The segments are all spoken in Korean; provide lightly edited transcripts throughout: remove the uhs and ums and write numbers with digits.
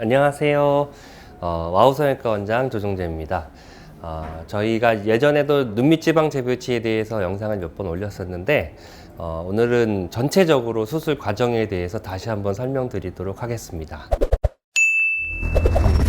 안녕하세요. 와우성형외과 원장 조종재입니다. 저희가 예전에도 눈밑지방 재배치에 대해서 영상을 몇 번 올렸었는데 오늘은 전체적으로 수술 과정에 대해서 다시 한번 설명드리도록 하겠습니다.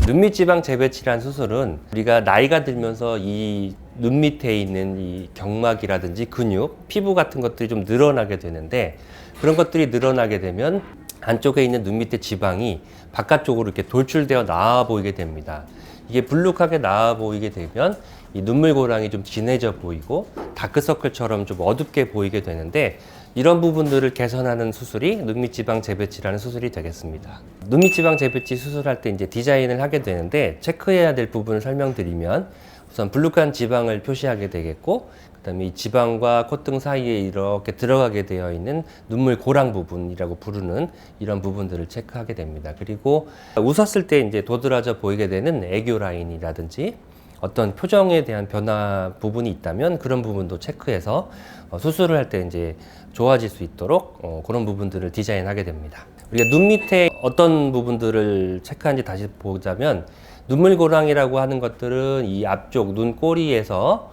눈밑지방 재배치란 수술은 우리가 나이가 들면서 이 눈 밑에 있는 이 경막이라든지 근육, 피부 같은 것들이 좀 늘어나게 되는데, 그런 것들이 늘어나게 되면 안쪽에 있는 눈 밑에 지방이 바깥쪽으로 이렇게 돌출되어 나와 보이게 됩니다. 이게 불룩하게 나와 보이게 되면 이 눈물고랑이 좀 진해져 보이고 다크서클처럼 좀 어둡게 보이게 되는데, 이런 부분들을 개선하는 수술이 눈밑지방 재배치라는 수술이 되겠습니다. 눈밑지방 재배치 수술할 때 이제 디자인을 하게 되는데, 체크해야 될 부분을 설명드리면, 우선 불룩한 지방을 표시하게 되겠고, 그다음에 이 지방과 콧등 사이에 이렇게 들어가게 되어 있는 눈물 고랑 부분이라고 부르는 이런 부분들을 체크하게 됩니다. 그리고 웃었을 때 이제 도드라져 보이게 되는 애교 라인이라든지 어떤 표정에 대한 변화 부분이 있다면 그런 부분도 체크해서 수술을 할 때 이제 좋아질 수 있도록 그런 부분들을 디자인하게 됩니다. 우리가 눈 밑에 어떤 부분들을 체크하는지 다시 보자면, 눈물고랑이라고 하는 것들은 이 앞쪽 눈꼬리에서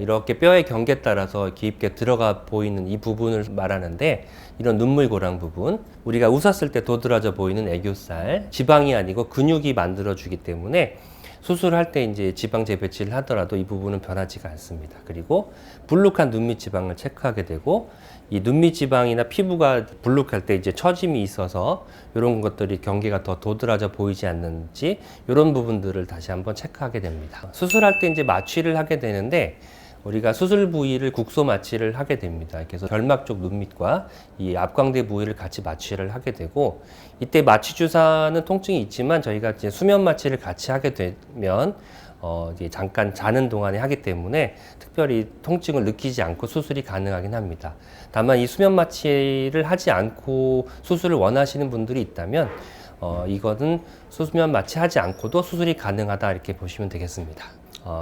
이렇게 뼈의 경계에 따라서 깊게 들어가 보이는 이 부분을 말하는데, 이런 눈물고랑 부분, 우리가 웃었을 때 도드라져 보이는 애교살, 지방이 아니고 근육이 만들어주기 때문에 수술할 때 이제 지방 재배치를 하더라도 이 부분은 변하지가 않습니다. 그리고 불룩한 눈밑 지방을 체크하게 되고, 이 눈밑 지방이나 피부가 불룩할 때 이제 처짐이 있어서 이런 것들이 경계가 더 도드라져 보이지 않는지, 이런 부분들을 다시 한번 체크하게 됩니다. 수술할 때 이제 마취를 하게 되는데, 우리가 수술 부위를 국소 마취를 하게 됩니다. 그래서 결막 쪽 눈밑과 이 앞광대 부위를 같이 마취를 하게 되고, 이때 마취 주사는 통증이 있지만 저희가 이제 수면 마취를 같이 하게 되면 이제 잠깐 자는 동안에 하기 때문에 특별히 통증을 느끼지 않고 수술이 가능하긴 합니다. 다만 이 수면 마취를 하지 않고 수술을 원하시는 분들이 있다면 이거는 수면 마취하지 않고도 수술이 가능하다, 이렇게 보시면 되겠습니다.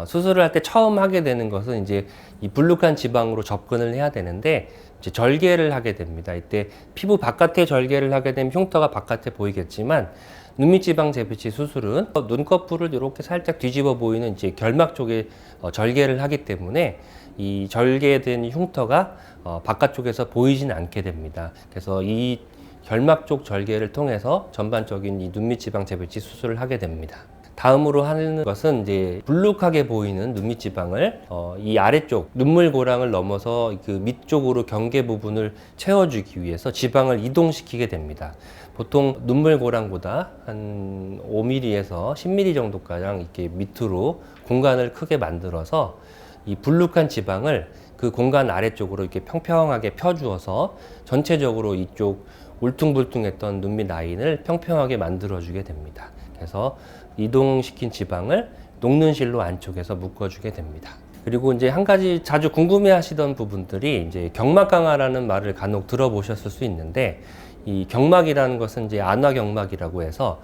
수술을 할 때 처음 하게 되는 것은 이제 이 불룩한 지방으로 접근을 해야 되는데, 이제 절개를 하게 됩니다. 이때 피부 바깥에 절개를 하게 되면 흉터가 바깥에 보이겠지만, 눈밑지방 재배치 수술은 눈꺼풀을 이렇게 살짝 뒤집어 보이는 이제 결막 쪽에 절개를 하기 때문에 이 절개된 흉터가 바깥쪽에서 보이지는 않게 됩니다. 그래서 이 결막 쪽 절개를 통해서 전반적인 이 눈밑지방 재배치 수술을 하게 됩니다. 다음으로 하는 것은 이제 불룩하게 보이는 눈밑 지방을 이 아래쪽 눈물고랑을 넘어서 그 밑쪽으로 경계 부분을 채워주기 위해서 지방을 이동시키게 됩니다. 보통 눈물고랑보다 한 5mm에서 10mm 정도가량 이렇게 밑으로 공간을 크게 만들어서 이 불룩한 지방을 그 공간 아래쪽으로 이렇게 평평하게 펴주어서 전체적으로 이쪽 울퉁불퉁했던 눈밑 라인을 평평하게 만들어주게 됩니다. 그래서 이동시킨 지방을 녹는 실로 안쪽에서 묶어주게 됩니다. 그리고 이제 한 가지 자주 궁금해 하시던 부분들이, 이제 경막 강화라는 말을 간혹 들어보셨을 수 있는데, 이 경막이라는 것은 이제 안화경막이라고 해서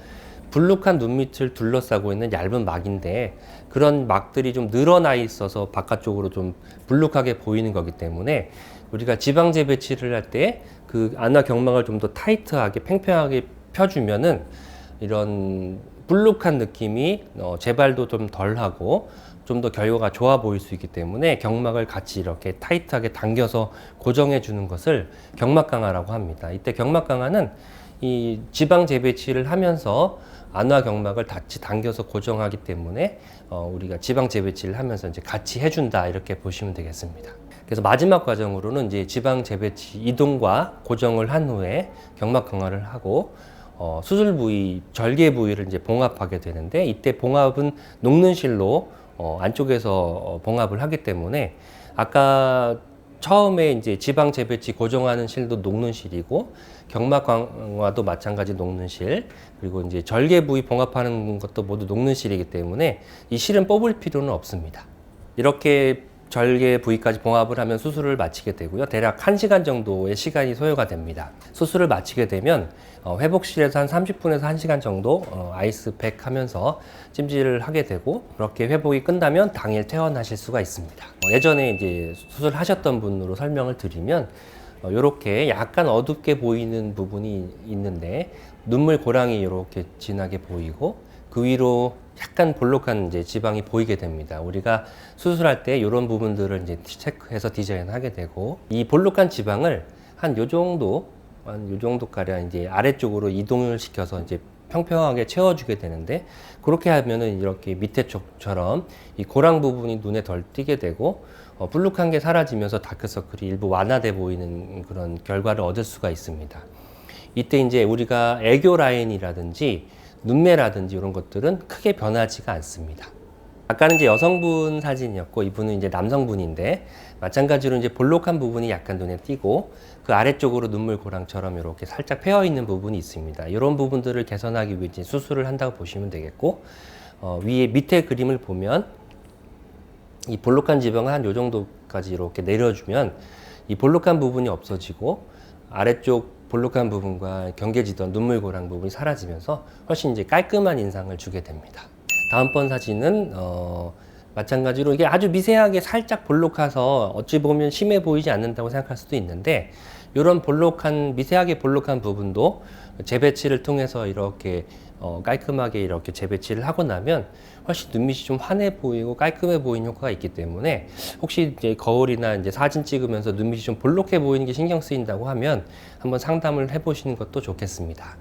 불룩한 눈밑을 둘러싸고 있는 얇은 막인데, 그런 막들이 좀 늘어나 있어서 바깥쪽으로 좀 불룩하게 보이는 거기 때문에 우리가 지방 재배치를 할 때 그 안화경막을 좀 더 타이트하게 팽팽하게 펴주면은 이런 불룩한 느낌이 재발도 좀 덜하고 좀 더 결과가 좋아 보일 수 있기 때문에 경막을 같이 이렇게 타이트하게 당겨서 고정해 주는 것을 경막 강화라고 합니다. 이때 경막 강화는 이 지방 재배치를 하면서 안화 경막을 같이 당겨서 고정하기 때문에 우리가 지방 재배치를 하면서 이제 같이 해준다, 이렇게 보시면 되겠습니다. 그래서 마지막 과정으로는 이제 지방 재배치 이동과 고정을 한 후에 경막 강화를 하고 수술 부위, 절개 부위를 이제 봉합하게 되는데, 이때 봉합은 녹는 실로 안쪽에서 봉합을 하기 때문에 아까 처음에 이제 지방 재배치 고정하는 실도 녹는 실이고, 경막 강화도 마찬가지 녹는 실, 그리고 이제 절개 부위 봉합하는 것도 모두 녹는 실이기 때문에 이 실은 뽑을 필요는 없습니다. 이렇게 절개 부위까지 봉합을 하면 수술을 마치게 되고요. 대략 1시간 정도의 시간이 소요가 됩니다. 수술을 마치게 되면 회복실에서 한 30분에서 1시간 정도 아이스팩 하면서 찜질을 하게 되고, 그렇게 회복이 끝나면 당일 퇴원하실 수가 있습니다. 예전에 이제 수술하셨던 분으로 설명을 드리면, 이렇게 약간 어둡게 보이는 부분이 있는데 눈물 고랑이 이렇게 진하게 보이고 그 위로 약간 볼록한 이제 지방이 보이게 됩니다. 우리가 수술할 때 이런 부분들을 이제 체크해서 디자인하게 되고 이 볼록한 지방을 한 요 정도 가량 이제 아래쪽으로 이동을 시켜서 이제 평평하게 채워주게 되는데 그렇게 하면은 이렇게 밑에 쪽처럼 이 고랑 부분이 눈에 덜 띄게 되고 불룩한 게 사라지면서 다크서클이 일부 완화돼 보이는 그런 결과를 얻을 수가 있습니다. 이때 이제 우리가 애교 라인이라든지 눈매라든지 이런 것들은 크게 변하지가 않습니다. 아까는 이제 여성분 사진이었고 이분은 이제 남성분인데 마찬가지로 이제 볼록한 부분이 약간 눈에 띄고 그 아래쪽으로 눈물 고랑처럼 이렇게 살짝 패여 있는 부분이 있습니다. 이런 부분들을 개선하기 위해 이제 수술을 한다고 보시면 되겠고 위에 밑에 그림을 보면 이 볼록한 지방을 한 요 정도까지 이렇게 내려주면 이 볼록한 부분이 없어지고 아래쪽 볼록한 부분과 경계지던 눈물고랑 부분이 사라지면서 훨씬 이제 깔끔한 인상을 주게 됩니다. 다음번 사진은 마찬가지로 이게 아주 미세하게 살짝 볼록해서 어찌 보면 심해 보이지 않는다고 생각할 수도 있는데 이런 미세하게 볼록한 부분도 재배치를 통해서 이렇게 깔끔하게 이렇게 재배치를 하고 나면 훨씬 눈밑이 좀 환해 보이고 깔끔해 보이는 효과가 있기 때문에 혹시 이제 거울이나 이제 사진 찍으면서 눈밑이 좀 볼록해 보이는 게 신경 쓰인다고 하면 한번 상담을 해보시는 것도 좋겠습니다.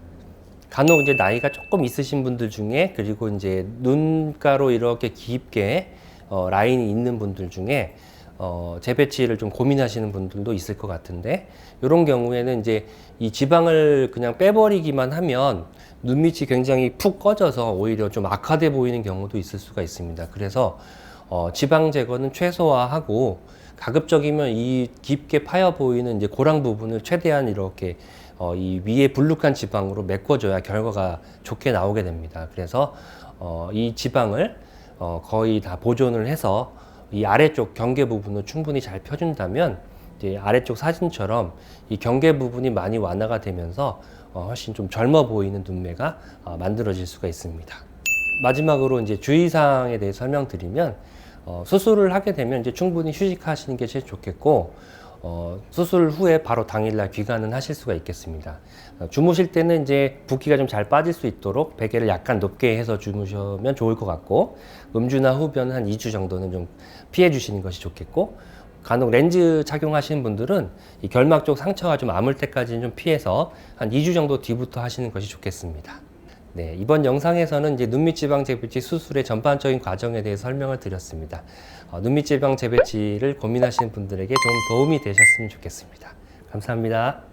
간혹 이제 나이가 조금 있으신 분들 중에 그리고 이제 눈가로 이렇게 깊게 라인이 있는 분들 중에 재배치를 좀 고민하시는 분들도 있을 것 같은데 이런 경우에는 이제 이 지방을 그냥 빼버리기만 하면 눈밑이 굉장히 푹 꺼져서 오히려 좀 악화돼 보이는 경우도 있을 수가 있습니다. 그래서 지방 제거는 최소화하고 가급적이면 이 깊게 파여 보이는 이제 고랑 부분을 최대한 이렇게 이 위에 불룩한 지방으로 메꿔줘야 결과가 좋게 나오게 됩니다. 그래서 이 지방을 거의 다 보존을 해서 이 아래쪽 경계 부분을 충분히 잘 펴준다면 이제 아래쪽 사진처럼 이 경계 부분이 많이 완화가 되면서 훨씬 좀 젊어 보이는 눈매가 만들어질 수가 있습니다. 마지막으로 이제 주의사항에 대해 설명드리면 수술을 하게 되면 이제 충분히 휴식하시는 게 제일 좋겠고 수술 후에 바로 당일날 귀가는 하실 수가 있겠습니다. 주무실 때는 이제 붓기가 좀 잘 빠질 수 있도록 베개를 약간 높게 해서 주무시면 좋을 것 같고 음주나 흡연은 한 2주 정도는 좀 피해 주시는 것이 좋겠고 간혹 렌즈 착용하시는 분들은 이 결막 쪽 상처가 좀 아물 때까지는 좀 피해서 한 2주 정도 뒤부터 하시는 것이 좋겠습니다. 네, 이번 영상에서는 이제 눈밑 지방 재배치 수술의 전반적인 과정에 대해 설명을 드렸습니다. 눈밑 지방 재배치를 고민하시는 분들에게 좀 도움이 되셨으면 좋겠습니다. 감사합니다.